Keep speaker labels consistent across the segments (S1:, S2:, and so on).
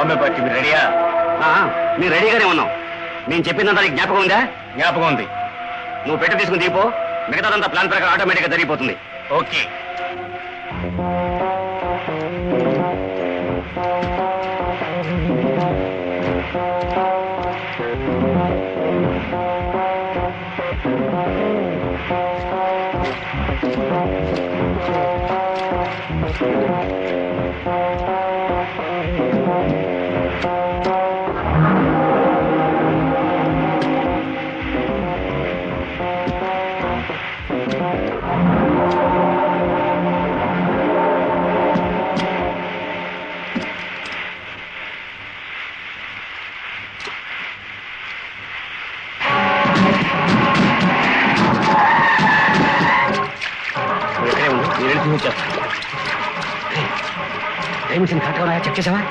S1: Bombay party మీరు రెడీయా?
S2: మీరు రెడీగానే ఉన్నాం. నేను చెప్పిందంతా నీకు జ్ఞాపకం ఉందా?
S1: జ్ఞాపకం ఉంది.
S2: నువ్వు పెట్టి తీసుకుని దీపో, మిగతాదంతా ప్లాన్ ప్రకారం ఆటోమేటిక్గా జరిగిపోతుంది.
S1: ఓకే.
S2: మిషన్ కరెక్ట్గా ఉన్నాయా? చెక్ చేసావా?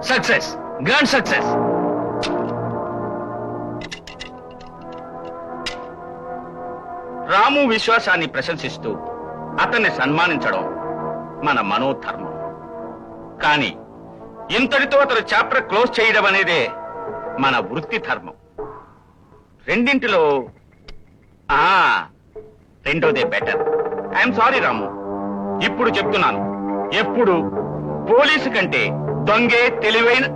S1: Success, grand success. రాము విశ్వాసాన్ని ప్రశంసిస్తూ అతన్ని సన్మానించడం మన మనోధర్మం. కానీ ఇంతటితో అతను చాప్టర్ క్లోజ్ చేయడం అనేదే మన వృత్తి ధర్మం. రెండింటిలో రెండోదే బెటర్. ఐఎమ్ సారీ రాము, ఇప్పుడు చెప్తున్నాను, ఎప్పుడు పోలీసు కంటే దొంగే తెలివైన.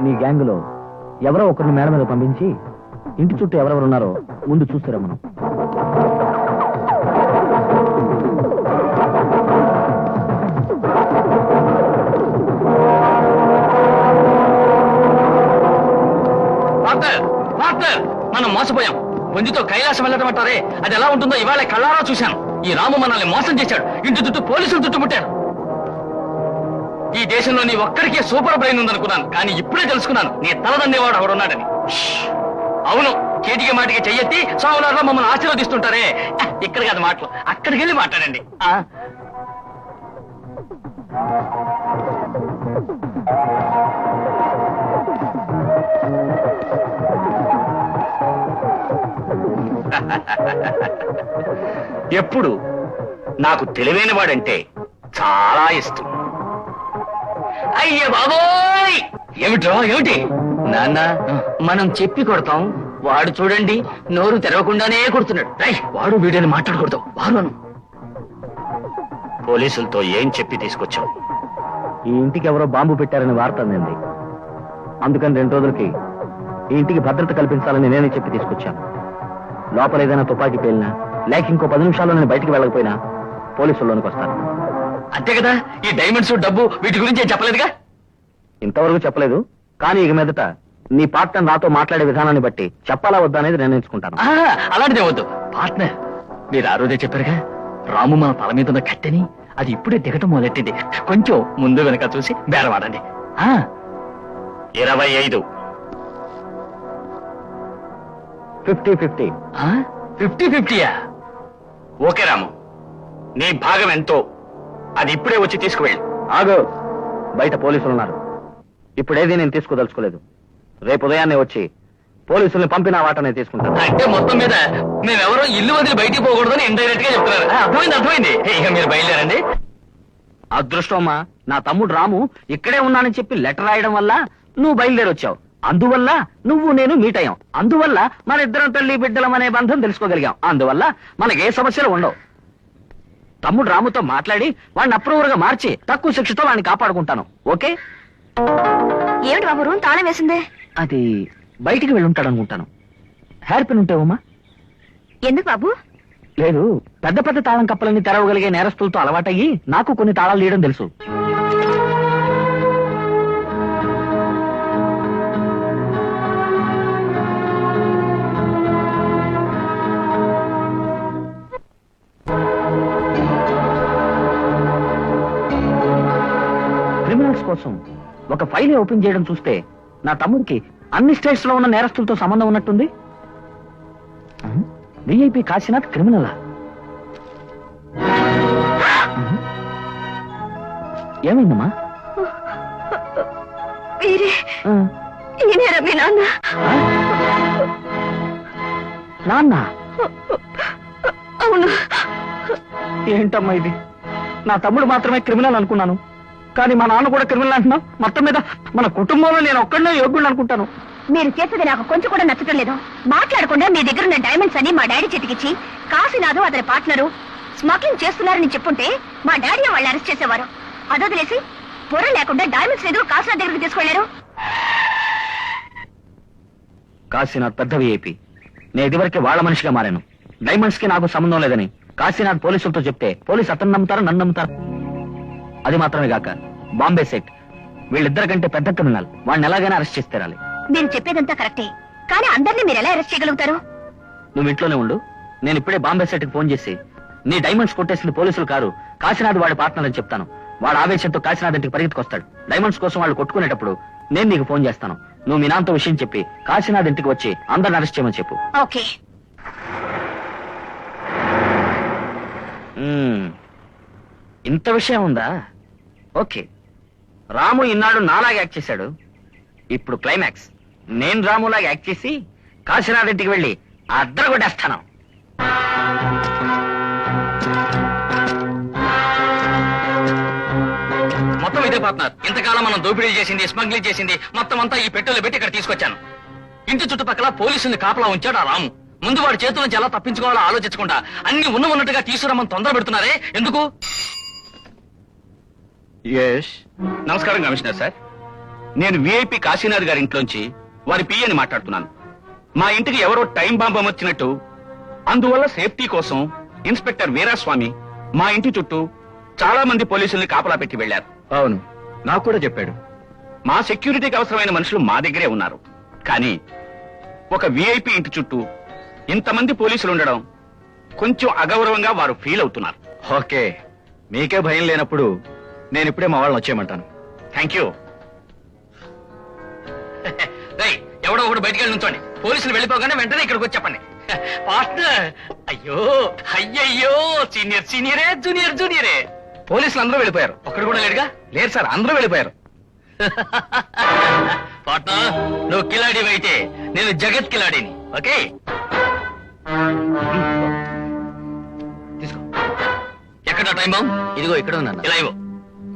S3: నీ గ్యాంగ్ లో ఎవరో ఒకరిని మేడ మీద పంపించి ఇంటి చుట్టూ ఎవరెవరు ఉన్నారో ముందు చూస్తారా మనం.
S2: మనం మోసపోయాం. పొందితో కైలాసం వెళ్ళడం అంటారే, అది ఎలా ఉంటుందో ఇవాళ కళ్ళారా చూశాను. ఈ రాము మనల్ని మోసం చేశాడు. ఇంటి చుట్టూ పోలీసులు చుట్టుముట్టారు. ఈ దేశంలో నీ ఒక్కడికే సూపర్ బ్రెయిన్ ఉందనుకున్నాను, కానీ ఇప్పుడే తెలుసుకున్నాను నీ తలదండేవాడు ఎవడున్నాడని. అవును, కేటికి మాటికి చెయ్యెత్తి సావులాగా మమ్మల్ని ఆశీర్వదిస్తుంటారే. ఇక్కడ కాదు మాటలు, అక్కడికి వెళ్ళి మాట్లాడండి.
S1: ఎప్పుడు నాకు తెలివైన వాడంటే చాలా ఇష్టం.
S2: అయ్య బాబోయ్, ఏమిట్రో ఏమిటి? నాన్న, మనం చెప్పి కొడతాం, వాడు చూడండి నోరు తెరవకుండానే కొడుతున్నాడు. వాడు వీడిని మాట్లాడకూడదు. వారు
S1: పోలీసులతో ఏం చెప్పి తీసుకొచ్చావు?
S3: ఈ ఇంటికి ఎవరో బాంబు పెట్టారని వార్త అందింది. అందుకని 2 రోజులకి ఈ ఇంటికి భద్రత కల్పించాలని నేనే చెప్పి తీసుకొచ్చాను. లోపల ఏదైనా తుపాకీ పేలినా లేక ఇంకో 10 నిమిషాల్లో నేను బయటికి వెళ్ళకపోయినా పోలీసుల్లోనికి వస్తాను.
S2: అంతే కదా? ఈ డైమండ్స్, డబ్బు వీటి గురించి ఏం చెప్పలేదుగా?
S3: ఇంతవరకు చెప్పలేదు, కానీ ఇక మీదట నీ పార్ట్నర్ నాతో మాట్లాడే విధానాన్ని బట్టి చెప్పాలా వద్దా అనేది నిర్ణయించుకుంటాను.
S2: అలాంటిదే వద్దు. పార్ట్నర్, మీరు ఆ రోజే చెప్పారుగా, రాము మన తల మీద ఉన్న కట్టెని అది ఇప్పుడే దిగటం మొదలెట్టింది. కొంచెం ముందు వెనక చూసి బేరవాడండి.
S1: 25.
S3: 50-50.
S2: 50-50యా?
S1: ఓకే రాము, నీ భాగం ఎంతో అది ఇప్పుడే వచ్చి తీసుకువెళ్ళు.
S3: ఆగు, బయట పోలీసులు ఉన్నారు. ఇప్పుడేది నేను తీసుకోదలుచుకోలేదు. రేపు ఉదయాన్నే వచ్చి పోలీసుల్ని పంపిన వాటనే తీసుకుంటాను.
S2: అంటే మొత్తం మీద మేమెవరో ఇల్లు వదిలి బయటికి పోకూడదని ఇండైరెక్ట్ గా చెప్తున్నారు. అర్థమైంది. ఇక మీరు బయలుదేరండి.
S3: అదృష్టమ్మా, నా తమ్ముడు రాము ఇక్కడే ఉన్నానని చెప్పి లెటర్ రాయడం వల్ల నువ్వు బయలుదేరొచ్చావు. అందువల్ల నువ్వు నేను మీట్ అయ్యాం. అందువల్ల మన ఇద్దరం తల్లి బిడ్డలం అనే బంధం తెలుసుకోగలిగాం. అందువల్ల మనకి ఏ సమస్యలు ఉండవు. తమ్ముడు రాముతో మాట్లాడి వాడిని అప్రూవర్ గా మార్చి తక్కువ శిక్షతో వాడిని కాపాడుకుంటాను. ఓకే?
S4: ఏమిటి బాబు, రూమ్ తాళం వేసిందే?
S3: అది బయటికి వెళ్ళుంటాడు అనుకుంటాను. హెయిర్ పిన్ ఉంటావమ్మా?
S4: ఎందుకు బాబు?
S3: లేదు, పెద్ద పెద్ద తాళం కప్పలన్నీ తెరవగలిగే నేరస్తులతో అలవాటయ్యి నాకు కొన్ని తాళాలు తీయడం తెలుసు. క్రిమినల్స్ కోసం ఒక ఫైల్ ఓపెన్ చేయడం చూస్తే నా తమ్ముడికి అన్ని స్టేట్స్ లో ఉన్న నేరస్తులతో సంబంధం ఉన్నట్టుంది. విఐపి కాశీనాథ్ క్రిమినలా? ఏమైందమ్మా?
S4: మీ నాన్న.
S3: నాన్న?
S4: అవును.
S3: ఏంటమ్మా ఇది? నా తమ్ముడు మాత్రమే క్రిమినల్ అనుకున్నాను, కానీ మా నాన్న కూడా క్రిమినల్ అంటున్నావు. మొత్తం మీద మన కుటుంబంలో నేను ఒక్కడనే యోగ్యుడు అనుకుంటాను.
S4: మీరు చేసేది నాకు కొంచెం కూడా నచ్చటం లేదు. మాట్లాడకుండా మీ దగ్గర ఉన్న డైమండ్స్ అని మా డాడీ చేతికిచ్చి కాశీనాథు అతని పార్ట్నరు స్మగ్లింగ్ చేస్తున్నారని చెప్పుంటే మా డాడీ వాళ్ళు అరెస్ట్ చేసేవారు. అదొదిలేసి పొర లేకుండా డైమండ్స్ ఏదో కాశీనాథ్ దగ్గరికి తీసుకెళ్లారు.
S3: కాశీనాథ్ పెద్ద విఐపి. నేను ఇదివరకే వాళ్ళ మనిషిగా మారాను. డైమండ్స్ కి నాకు సంబంధం లేదని కాశీనాథ్ పోలీసులతో చెప్తే పోలీసు అతను నమ్ముతారు, నన్ను నమ్ముతారు. అది మాత్రమే కాక బాంబే సెట్ వీళ్ళిద్దరి కంటే పెద్ద క్రిమినల్. వాడిని ఎలాగైనా అరెస్ట్ చేసి తీరాలి.
S4: మీరు చెప్పేదంతా కరెక్టే, కానీ అందరినీ మీరు ఎలా అరెస్ట్ చేయగలుగుతారు?
S3: నువ్వు ఇంట్లోనే ఉండు. నేను ఇప్పుడే బాంబే సెట్ కి ఫోన్ చేసి నీ డైమండ్స్ కొట్టేసింది పోలీసులు కారు, కాశీనాథ్ వాడి పార్ట్నర్ అని చెప్తాను. వాడు ఆవేశంతో కాశీనాథ్ ఇంటికి పరిగెత్తుకొస్తాడు. డైమండ్స్ కోసం వాళ్ళు కొట్టుకునేటప్పుడు నేను నీకు ఫోన్ చేస్తాను. నువ్వు మీ నాన్నతో విషయం చెప్పి కాశీనాథ్ ఇంటికి వచ్చి అందరిని అరెస్ట్ చేయమని చెప్పు.
S4: ఓకే.
S3: ఇంత విషయం ఉందా? ఓకే. రాము ఇన్నాడు నాలాగా యాక్ట్ చేశాడు. ఇప్పుడు క్లైమాక్స్. నేను రాములాగా యాక్ట్ చేసి కాశీనాథ్ ఇంటికి వెళ్ళి అద్దరు కొట్టేస్తాను.
S2: మొత్తం ఇదే పార్ట్నర్. ఇంతకాలం మనం దోపిడీ చేసింది, స్మగ్లింగ్ చేసింది మొత్తం అంతా ఈ పెట్టెలో పెట్టి ఇక్కడ తీసుకొచ్చాను. ఇంటి చుట్టుపక్కల పోలీసుల్ని కాపలా ఉంచాడు ఆ రాము. ముందు వాడి చేతుల నుంచి ఎలా తప్పించుకోవాలో ఆలోచించకుండా అన్ని ఉన్నట్టుగా తీసుకురమ్మని తొందర పెడుతున్నారే ఎందుకు?
S1: నమస్కారం కమిషనర్ సార్. నేను విఐపి కాశీనాథ్ గారి ఇంట్లోంచి వారి పియ్యని మాట్లాడుతున్నాను. మా ఇంటికి ఎవరో టైం బాంబ్ అమర్చినట్టు, అందువల్ల సేఫ్టీ కోసం ఇన్స్పెక్టర్ వీరాస్వామి మా ఇంటి చుట్టూ చాలా మంది పోలీసుల్ని కాపలా పెట్టి వెళ్లారు.
S3: అవును, నాకు కూడా చెప్పాడు.
S1: మా సెక్యూరిటీకి అవసరమైన మనుషులు మా దగ్గరే ఉన్నారు. కానీ ఒక విఐపి ఇంటి చుట్టూ ఇంతమంది పోలీసులు ఉండడం కొంచెం అగౌరవంగా వారు ఫీల్ అవుతున్నారు.
S3: ఓకే, మీకే భయం లేనప్పుడు నేను ఇప్పుడే మా వాళ్ళని వచ్చేయమంటాను.
S1: Thank you.
S2: రేయ్, ఎవడో ఒకడు బయటికి వెళ్ళి నుంచోండి. పోలీసులు వెళ్ళిపోగానే వెంటనే ఇక్కడికి వచ్చి చెప్పండి. పార్ట్నర్, అయ్యో అయ్యయ్యో, సీనియర్ సీనియరే, జూనియర్ జూనియరే.
S3: పోలీసులు అందరూ వెళ్ళిపోయారు.
S2: ఒక్కడు కూడా లేడుగా.
S3: లేదు సార్, అందరూ వెళ్ళిపోయారు.
S2: పార్ట్నర్, నువ్వు కిలాడివి అయితే నేను జగత్ కిలాడిని. ఓకే, తీసుకో. ఎక్కడ టైం బాంబ్?
S3: ఇదిగో ఇక్కడ ఉన్నాను.
S2: ఇలా ఇవ్వు.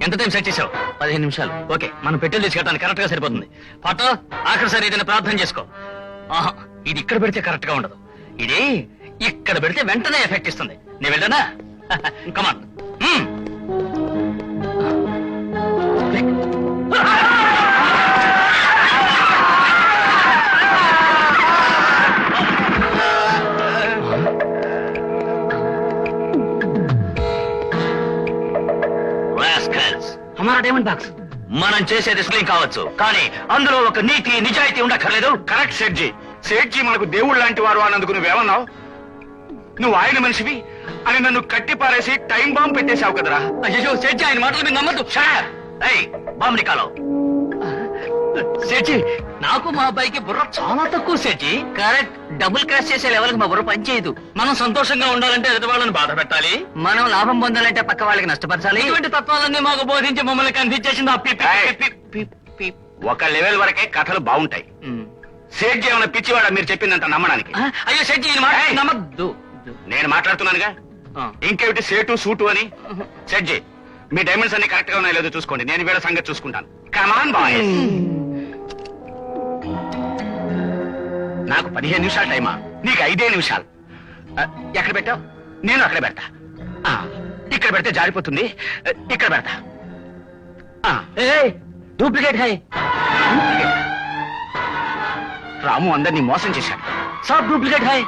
S2: ఎంత టైం సెట్ చేసావు?
S3: 15 నిమిషాలు.
S2: ఓకే, మనం పెట్రోల్ తీసుకెళ్ళడానికి కరెక్ట్ గా సరిపోతుంది. పార్ట్నర్, ఆఖరిసారి ఏదైనా ప్రార్థన చేసుకో. ఆహా, ఇది ఇక్కడ పెడితే కరెక్ట్ గా ఉండదు. ఇది ఇక్కడ పెడితే వెంటనే ఎఫెక్ట్ ఇస్తుంది. నేను వెళ్ళానా? కమాన్.
S3: హమారా డైమండ్ బాక్స్.
S2: మనం చేసేది స్లింగ్ కావచ్చు, కానీ అందులో ఒక నీతి నిజాయితీ ఉండక్కర్లేదు.
S1: కరెక్ట్ సేట్జీ. సేట్జీ మనకు దేవుడు లాంటి వారు అన్నందుకు నువ్వేమన్నావు? నువ్వు ఆయన మనిషివి అని నన్ను కట్టి పారేసి టైం బాంబ్ పెట్టేశావు కదరా.
S2: అయ్యో సేఠి, ఆయన మాటలు మీరు నమ్మద్దు. Bomb Niccolo. సేఠి, నాకు మా అబ్బాయికి బుర్ర చాలా తక్కువ సేఠి.
S3: కరెక్ట్, డబుల్ క్రాష్ చేసే లెవెల్కి మా బుర్ర పనిచేయదు.
S2: మనం సంతోషంగా ఉండాలంటే ఎదుటి వాళ్ళని బాధ పెట్టాలి.
S3: మనం లాభం పొందాలంటే పక్క వాళ్ళకి నష్టపరచాలి.
S2: ఇటువంటి తత్వాలన్నీ మాకు బోధించి మమ్మల్ని కనిపించేసింది ఆ
S1: ఒక లెవెల్ వరకే కథలు బాగుంటాయి. సేట్జీ ఏమైనా పిచ్చివాడా మీరు చెప్పిందంత నమ్మడానికి?
S2: అయ్యో సేఠి, ఈయన మాట
S1: ఏయ్!
S2: నమ్మద్దు.
S1: నేను మాట్లాడుతున్నానుగా. ఇంకేమిటి సేటు సూటు అని? సెట్జీ, మీ డైమండ్స్ అన్ని కరెక్ట్ గా ఉన్నాయో లేదో చూసుకోండి. నేను వీళ్ళ సంగతి చూసుకుంటాను. Come on boy. నాకు 15 నిమిషాలు టైమా, నీకు 5 నిమిషాలు. ఎక్కడ పెట్టావు? నేను అక్కడ పెడతా. ఇక్కడ పెడితే జారిపోతుంది. ఇక్కడ పెడతా.
S3: Duplicate high.
S1: రాము అందరినీ మోసం చేశాడు.
S3: సాబ్ డూప్లికేట్ హై.